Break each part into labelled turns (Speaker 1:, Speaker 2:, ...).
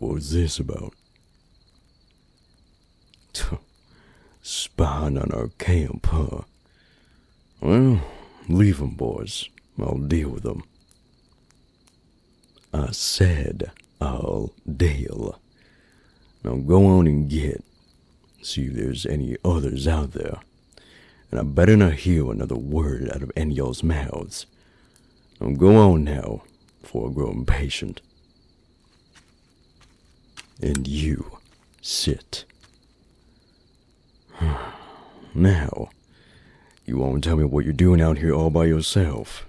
Speaker 1: What's this about? Spying on our camp, huh? Well, leave 'em, boys. I'll deal with them. I said I'll deal. Now go on and see if there's any others out there. And I better not hear another word out of any of y'all's mouths. Now go on now, before I grow impatient. And you, sit. Now, you won't tell me what you're doing out here all by yourself.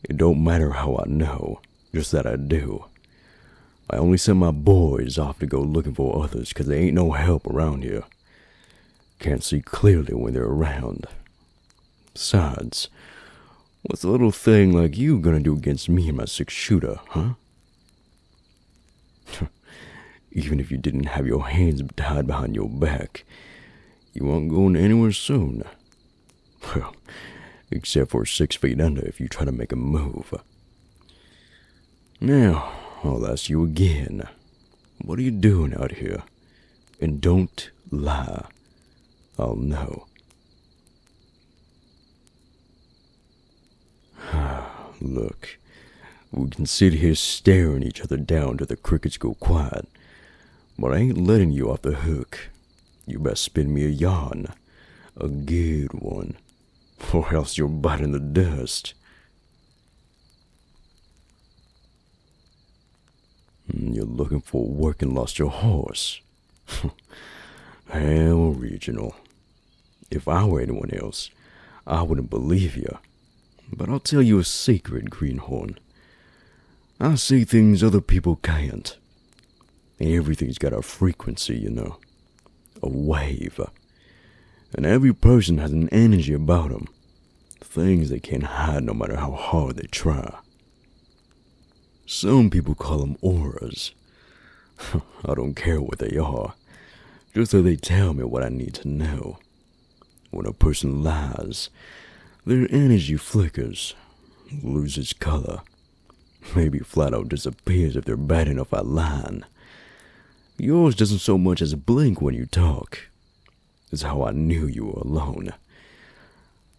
Speaker 1: It don't matter how I know, just that I do. I only send my boys off to go looking for others because there ain't no help around here. Can't see clearly when they're around. Besides, what's a little thing like you gonna do against me and my 6-shooter, huh? Even if you didn't have your hands tied behind your back, you aren't going anywhere soon. Well, except for 6 feet under if you try to make a move. Now, I'll ask you again. What are you doing out here? And don't lie. I'll know. Look, we can sit here staring each other down till the crickets go quiet, but I ain't letting you off the hook. You best spin me a yarn, a good one, or else you're biting the dust. You're looking for work and lost your horse. How original. If I were anyone else, I wouldn't believe you. But I'll tell you a secret, Greenhorn. I see things other people can't. Everything's got a frequency, you know. A wave. And every person has an energy about them. Things they can't hide no matter how hard they try. Some people call them auras. I don't care what they are. Just so they tell me what I need to know. When a person lies, their energy flickers, loses color, maybe flat out disappears if they're bad enough at lying. Yours doesn't so much as blink when you talk. It's how I knew you were alone.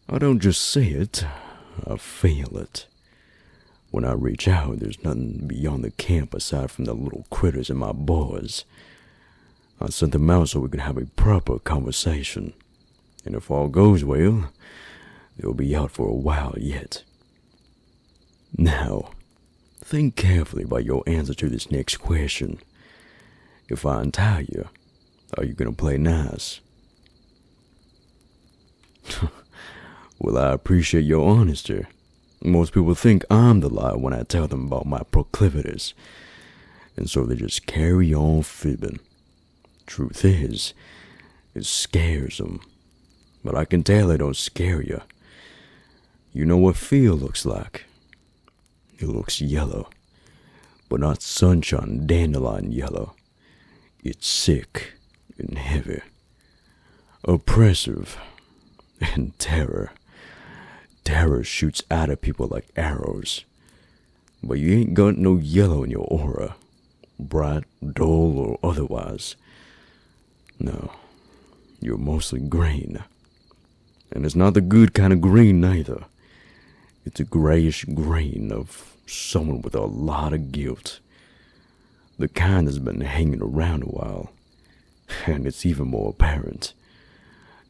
Speaker 1: I don't just see it, I feel it. When I reach out, there's nothing beyond the camp aside from the little critters and my boys. I sent them out so we could have a proper conversation. And if all goes well, they'll be out for a while yet. Now, think carefully about your answer to this next question. If I untie you, are you gonna play nice? Well, I appreciate your honesty. Most people think I'm the liar when I tell them about my proclivities, and so they just carry on fibbing. Truth is, it scares them, but I can tell it don't scare you. You know what fear looks like? It looks yellow, but not sunshine dandelion yellow. It's sick and heavy, oppressive, and terror. Terror shoots out at people like arrows. But you ain't got no yellow in your aura, bright, dull, or otherwise. No, you're mostly green. And it's not the good kind of green neither. It's a grayish green of someone with a lot of guilt. The kind that's been hanging around a while. And it's even more apparent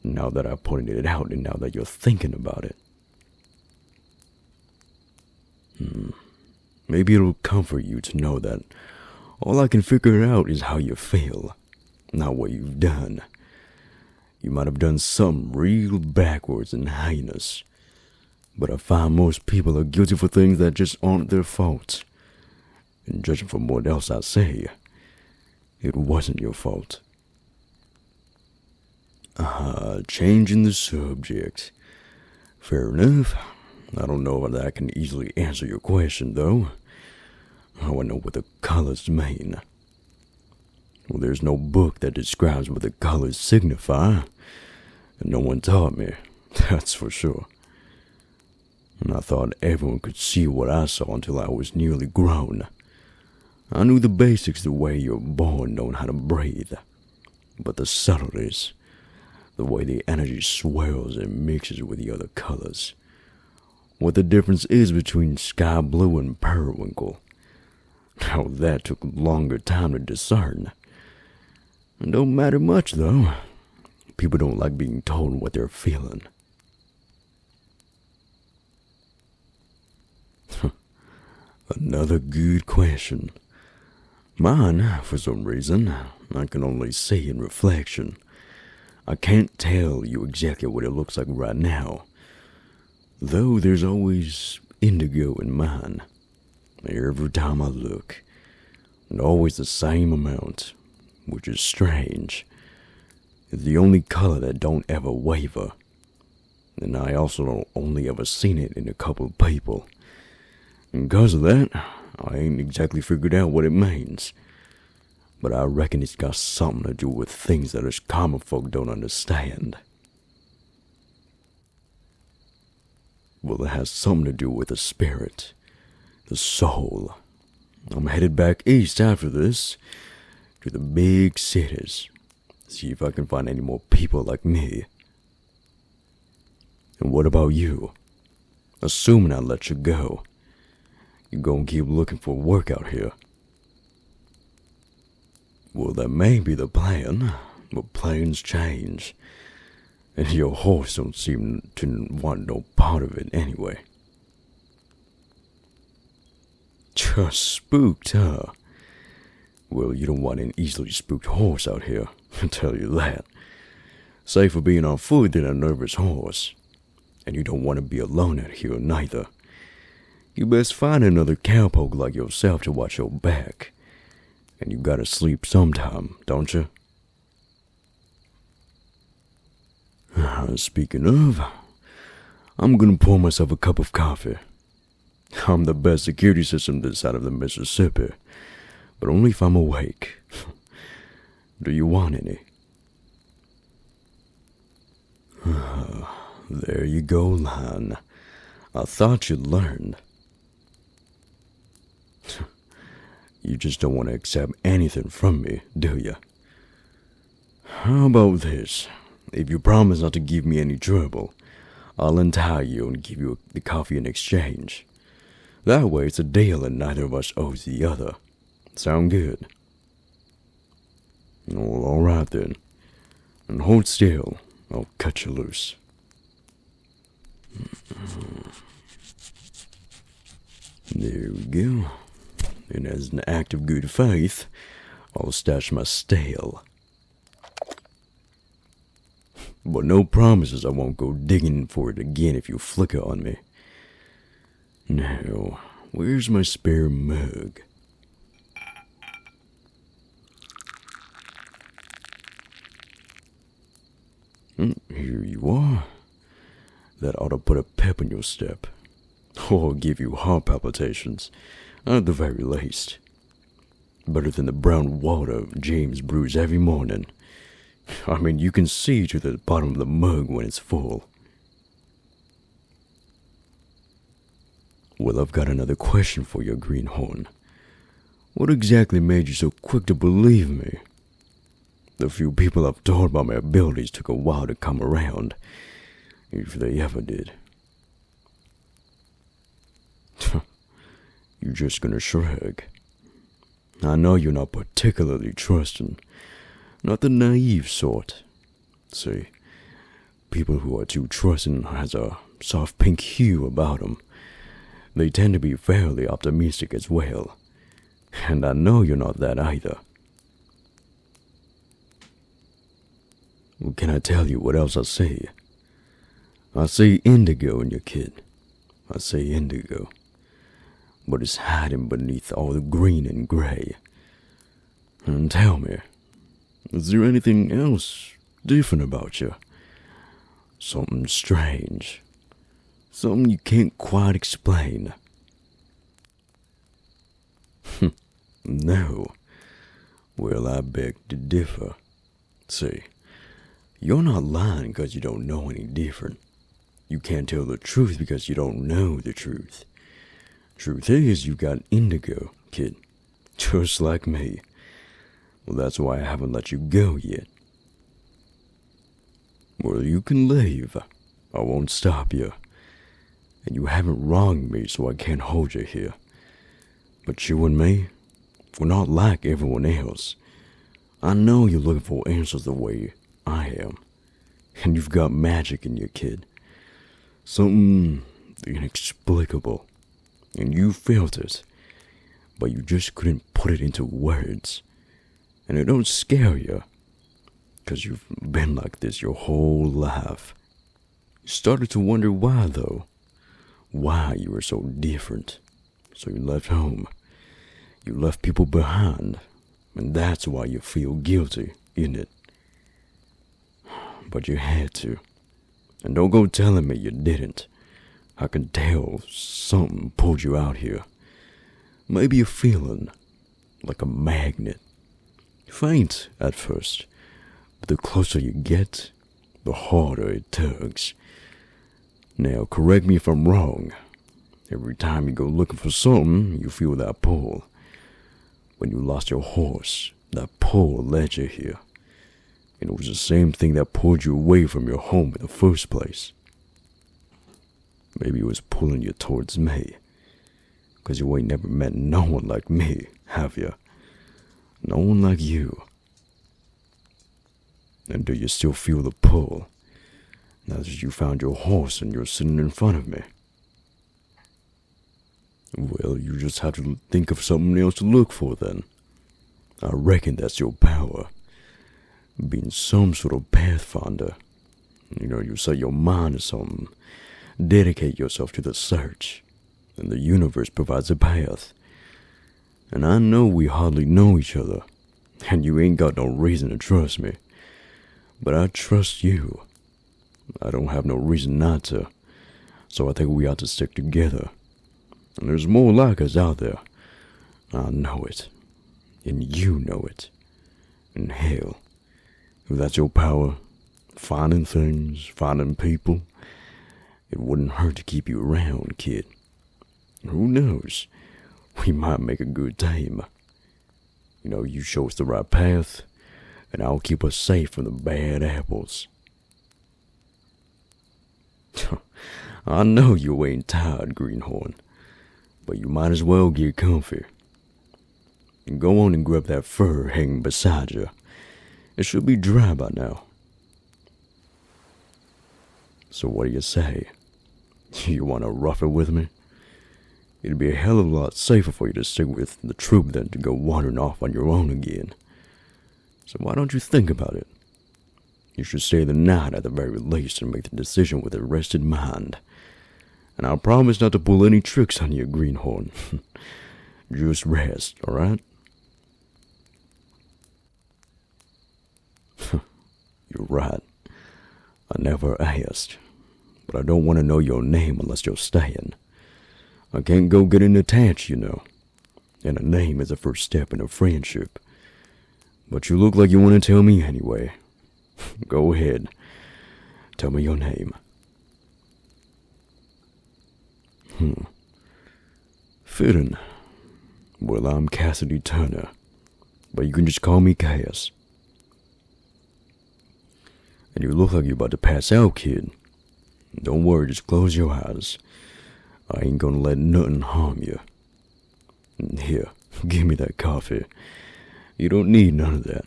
Speaker 1: now that I pointed it out and now that you're thinking about it. Maybe it'll comfort you to know that all I can figure out is how you feel, not what you've done. You might have done something real backwards and heinous, but I find most people are guilty for things that just aren't their fault. And judging from what else I say, it wasn't your fault. Changing the subject. Fair enough. I don't know whether I can easily answer your question, though. I want to know what the colors mean. Well, there's no book that describes what the colors signify, and no one taught me, that's for sure. And I thought everyone could see what I saw until I was nearly grown. I knew the basics the way you're born knowing how to breathe. But the subtleties, the way the energy swirls and mixes with the other colors, what the difference is between sky blue and periwinkle, now that took a longer time to discern. It don't matter much though. People don't like being told what they're feeling. Another good question. Mine, for some reason, I can only see in reflection. I can't tell you exactly what it looks like right now, though there's always indigo in mine. Every time I look, and always the same amount, which is strange. It's the only color that don't ever waver, and I also don't only ever seen it in a couple of people. And because of that, I ain't exactly figured out what it means. But I reckon it's got something to do with things that us common folk don't understand. Well, it has something to do with the spirit, the soul. I'm headed back east after this, to the big cities. See if I can find any more people like me. And what about you? Assuming I let you go, you gonna keep looking for work out here? Well, that may be the plan, but plans change. And your horse don't seem to want no part of it anyway. Just spooked, huh? Well, you don't want an easily spooked horse out here, I tell you that. Safer being on foot than a nervous horse. And you don't want to be alone out here neither. You best find another cowpoke like yourself to watch your back. And you gotta sleep sometime, don't you? Speaking of, I'm gonna pour myself a cup of coffee. I'm the best security system this side of the Mississippi, but only if I'm awake. Do you want any? There you go, Lon. I thought you'd learn. You just don't want to accept anything from me, do you? How about this? If you promise not to give me any trouble, I'll untie you and give you the coffee in exchange. That way it's a deal and neither of us owes the other. Sound good? Well, alright then. And hold still, I'll cut you loose. There we go. And as an act of good faith, I'll stash my stale. But no promises I won't go digging for it again if you flicker on me. Now, where's my spare mug? Here you are. That ought to put a pep in your step. Or give you heart palpitations, at the very least. Better than the brown water James brews every morning. I mean, you can see to the bottom of the mug when it's full. Well, I've got another question for you, Greenhorn. What exactly made you so quick to believe me? The few people I've told about my abilities took a while to come around, if they ever did. You're just gonna shrug. I know you're not particularly trusting, not the naive sort. See, people who are too trusting has a soft pink hue about them. They tend to be fairly optimistic as well, and I know you're not that either. Well, can I tell you what else I see? I see indigo in your kid. I see indigo. But it's hiding beneath all the green and gray. And tell me, is there anything else different about you? Something strange. Something you can't quite explain. No. Well, I beg to differ. See, you're not lying because you don't know any different. You can't tell the truth because you don't know the truth. Truth is, you got indigo, kid. Just like me. Well, that's why I haven't let you go yet. Well, you can leave. I won't stop you. And you haven't wronged me, so I can't hold you here. But you and me, we're not like everyone else. I know you're looking for answers the way I am. And you've got magic in your kid. Something inexplicable. And you felt it. But you just couldn't put it into words. And it don't scare you. 'Cause you've been like this your whole life. You started to wonder why, though. Why you were so different. So you left home. You left people behind. And that's why you feel guilty, isn't it? But you had to. And don't go telling me you didn't. I can tell something pulled you out here. Maybe you're feeling like a magnet. Faint at first. But the closer you get, the harder it tugs. Now, correct me if I'm wrong. Every time you go looking for something, you feel that pull. When you lost your horse, that pull led you here. And it was the same thing that pulled you away from your home in the first place. Maybe it was pulling you towards me. 'Cause you ain't never met no one like me, have you? No one like you. And do you still feel the pull? Now that you found your horse and you're sitting in front of me. Well, you just have to think of something else to look for then. I reckon that's your power. Being some sort of Pathfinder. You set your mind to something. Dedicate yourself to the search. And the universe provides a path. And I know we hardly know each other. And you ain't got no reason to trust me. But I trust you. I don't have no reason not to. So I think we ought to stick together. And there's more like us out there. I know it. And you know it. And hell, if that's your power, finding things, finding people, it wouldn't hurt to keep you around, kid. Who knows? We might make a good team. You show us the right path, and I'll keep us safe from the bad apples. I know you ain't tired, Greenhorn, but you might as well get comfy. And go on and grab that fur hanging beside you. It should be dry by now. So what do you say? You want to rough it with me? It'd be a hell of a lot safer for you to stick with the troop than to go wandering off on your own again. So why don't you think about it? You should stay the night at the very least and make the decision with a rested mind. And I'll promise not to pull any tricks on you, Greenhorn. Just rest, alright? You're right. I never asked. But I don't want to know your name unless you're staying. I can't go getting attached, And a name is the first step in a friendship. But you look like you want to tell me anyway. Go ahead. Tell me your name. Fitting. Well, I'm Cassidy Turner. But you can just call me Cass. And you look like you're about to pass out, kid. Don't worry, just close your eyes. I ain't gonna let nothing harm you. Here, give me that coffee. You don't need none of that.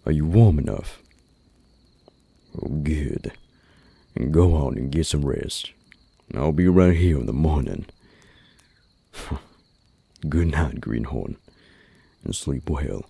Speaker 1: Are you warm enough? Oh, good. And go on and get some rest. I'll be right here in the morning. Good night, Greenhorn, and sleep well.